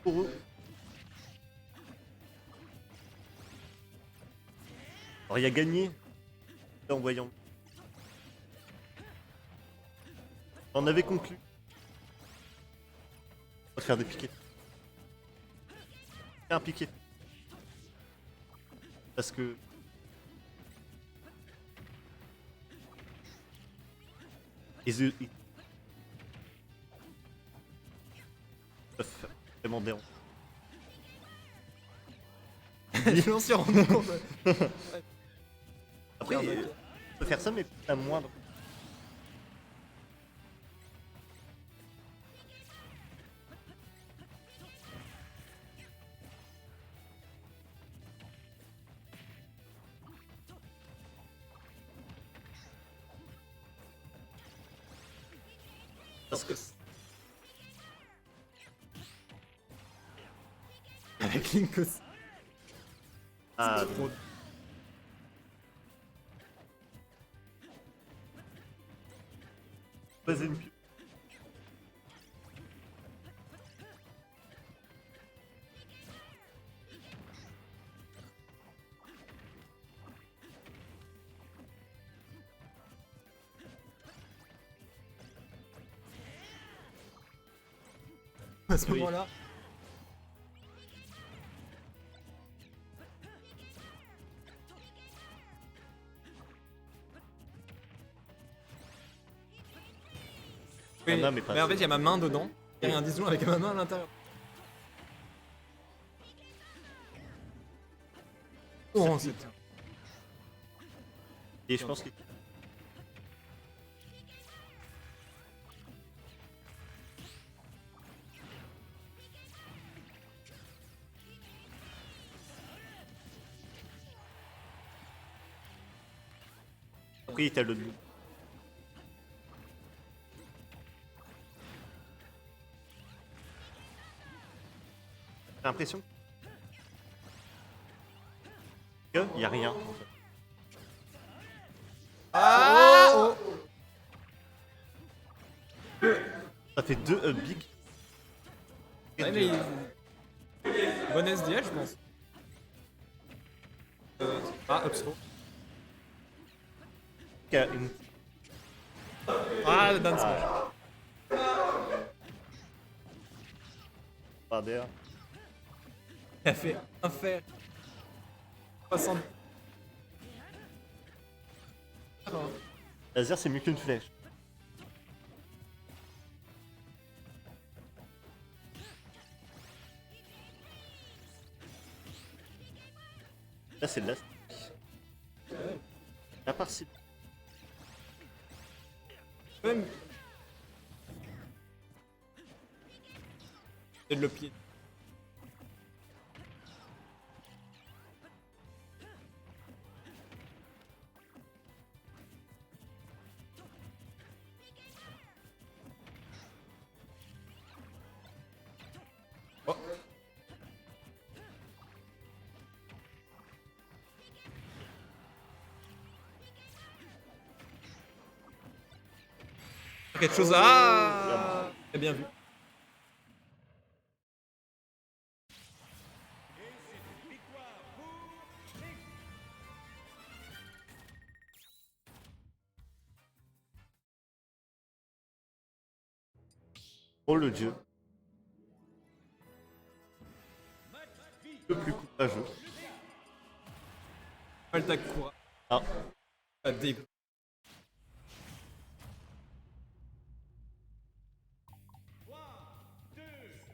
pour eux. Alors il a gagné en voyant. On avait conclu. On va faire des piquets. Un piquet. Parce que... ils peuvent vraiment déranger. Je m'en suis rendu compte. Après, on peut faire ça, mais à moindre. Parce que... Avec Link aussi. Ah, C'est trop. vas-y, une pub. À ce Oui. moment-là. Oui, Non, mais pas en fait, il y a ma main dedans. Il y a un disjoint avec ma main à l'intérieur. Oh, c'est... Et je pense que... Après, t'as le... J'ai l'impression que y a rien. En fait. Ah Ça fait 2 big. Ouais, mais... Bon SDL, je pense. Ah, up throw. Une... Ah, le down smash. Ah, d'ailleurs. Il a fait un fer. 60. Laser, c'est mieux qu'une flèche. Là, c'est de la... À part si... Même. C'est de le pied. Oh. Quelque chose à... Ah, très bien vu. Oh le dieu. Le plus courageux. Pas le Takura. Ah, Ah, dégoût.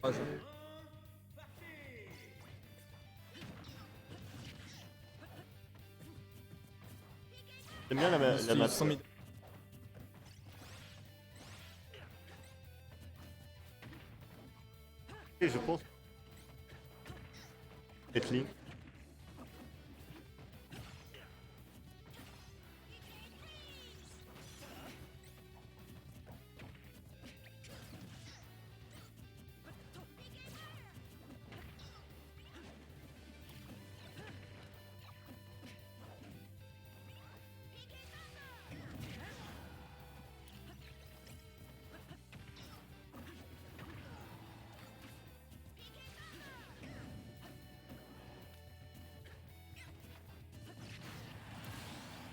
Ah, je... j'aime bien la suis map. 100 000. Et je pense... Cette ligne.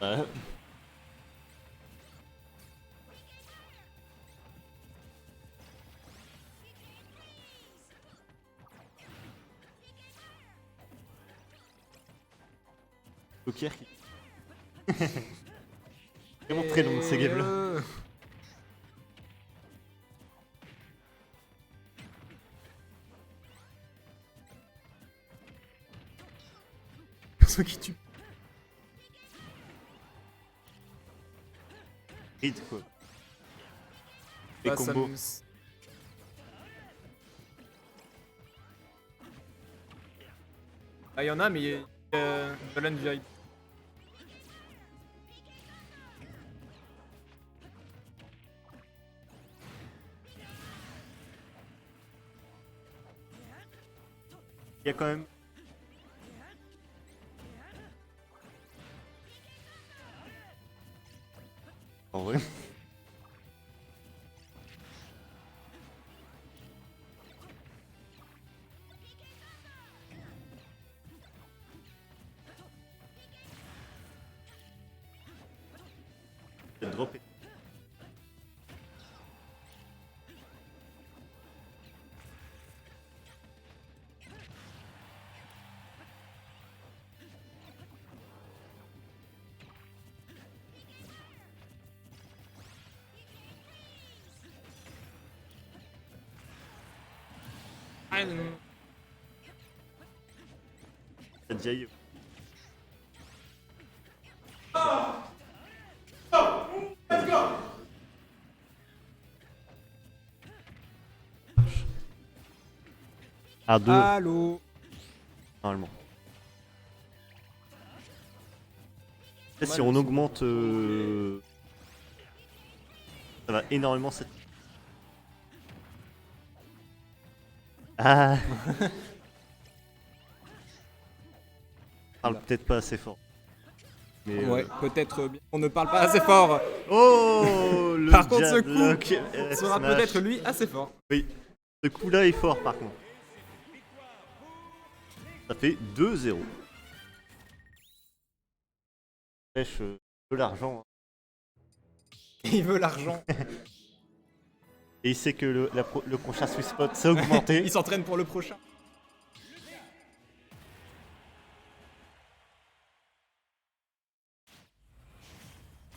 Ouais. Joker qui... C'est vraiment très long ces games là. Ceux qui tuent. Hit quoi. Les Ah, ça combos. me- Ah, il y en a, mais il y a Dolan VIP. Il y a quand même... En vrai. C'est droppé. Ah, non. C'est déjà eu. À deux, Allô. normalement. Et si on augmente... Ça va énormément cette... Ah. Parle peut-être pas assez fort. Mais, Ouais, peut-être bien. On ne parle pas assez fort. Oh le Par contre, ce jab coup lock, sera smash. peut-être lui assez fort. Oui, ce coup-là est fort par contre. Ça fait 2-0. Pêche de l'argent. Hein. Il veut l'argent. Et il sait que le prochain Swiss Spot s'est augmenté. Il s'entraîne pour le prochain.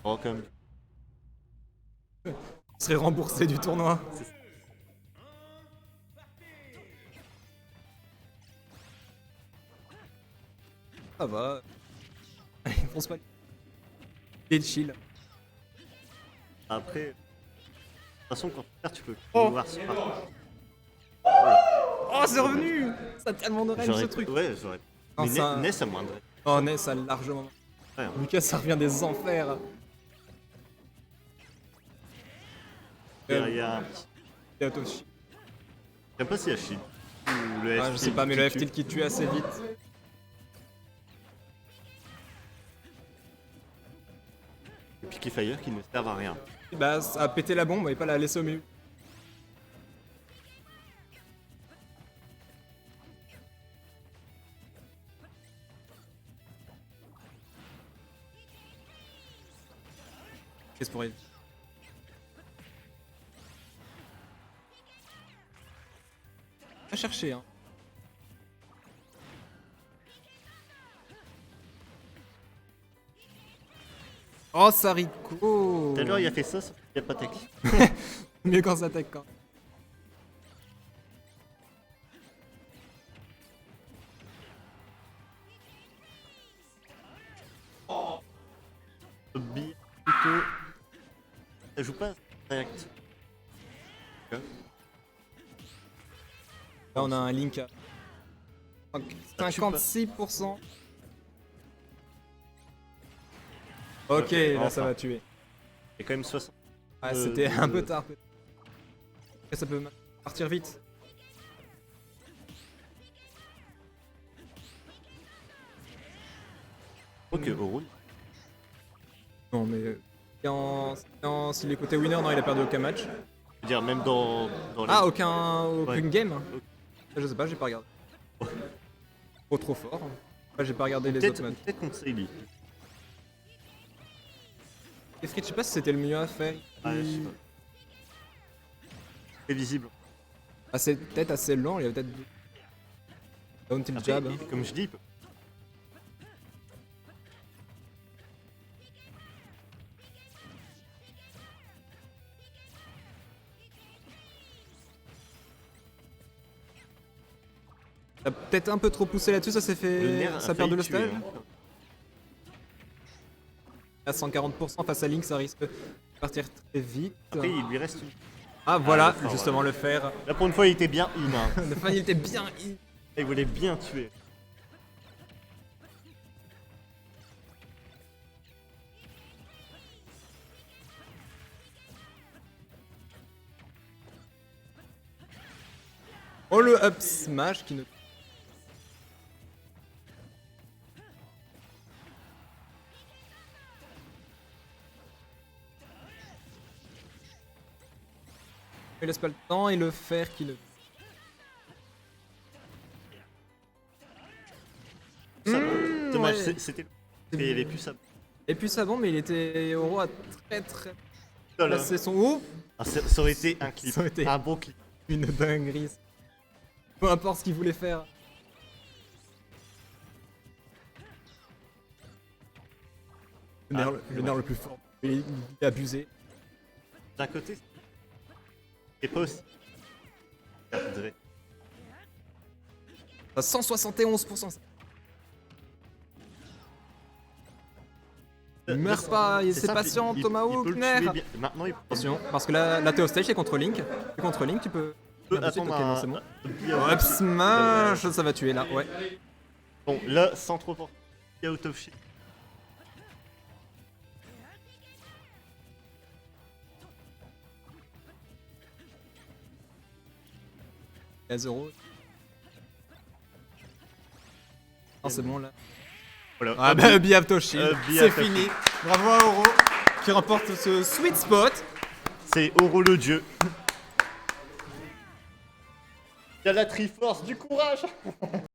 Oh, comme... Il serait remboursé du tournoi. Ça va. Il fonce pas. Il est chill. Après, de toute façon, quand tu perds, tu peux plus Oh. voir ce parcours. Oh, c'est revenu. Ça a tellement de règles ce J'aurais truc. Ouais, j'aurais. Non, Mais ça- Ness a moindre. Oh, Ness a largement. Ouais, hein. Lucas, ça revient des enfers. Il y a un petit... Et Atoshi. Je sais pas s'il y a Shield. Ou le Ah, je FT sais pas, mais qui le tue. FT qui tue assez vite. Et Picky Fire qui ne servent à rien. Bah, ça a pété la bombe et pas la laisser au milieu. Qu'est-ce pour elle? À chercher, hein. Oh, Sariko! Tout à l'heure, il a fait ça, sauf qu'il n'y a pas tech. Mieux quand ça attaque quand. Bi, plutôt. Ça joue pas direct. Là, on a un link à Ça tue pas. 56%. Ok, là ça enfin. va tuer. Il y a quand même 60. Ah, c'était un peu de- tard. Ça peut partir vite. Ok, au roule. Non, mais. S'il est côté winner, non, il a perdu aucun match. Je veux dire, même dans les... Ah, aucune Ouais. game. Je sais pas, j'ai pas regardé. Trop fort. Ouais, j'ai pas regardé les autres Peut-être matchs. peut-être contre Seili. Les frites, je sais pas si c'était le mieux à faire. Ouais, je sais pas. C'est visible. Ah, c'est peut-être assez lent, il y avait peut-être. Down tilt Après, jab. comme je dis, T'as peut-être un peu trop poussé là-dessus, ça s'est le fait. nerf a Ça perd de failli tuer, l'hostage. hein. À 140% face à Link, ça risque de partir très vite. Après, il lui reste une. Ah, voilà, le fer, justement le fer. Là, pour une fois, il était bien in. Hein. Le fan, il était bien. Il voulait bien tuer. Oh, le up smash qui ne. Il laisse pas le temps et le fer qui ne. Ça, dommage, ouais. c'était. Il y avait plus ça. Et puis ça bon, mais il était au roi très très. Là. Placé son haut. Ah, ça aurait été un clip. Ça aurait été- Un bon clip. Une dinguerie. Peu importe ce qu'il voulait faire. Le nerf le plus fort. Il est abusé. D'un côté, c'est pas aussi. Perdrait. À 171%. Il meurt pas, il C'est est simple, patient, il Tomahawk, peut le nerf. tuer bien. Maintenant, il peut Attention, parce que là t'es hostage, c'est contre Link. C'est contre Link, tu peux. attendre ok, non, c'est bon. un. Hop, smash, ça va tuer là, ouais. Bon, là, sans trop porter. Out of shit. Il y a 0. Non, c'est bon là. Voilà. Ah bah, Biapto Shield, Be c'est After fini. Bravo à Oro qui remporte ce sweet spot. C'est Oro le dieu. Il y a la Triforce du courage.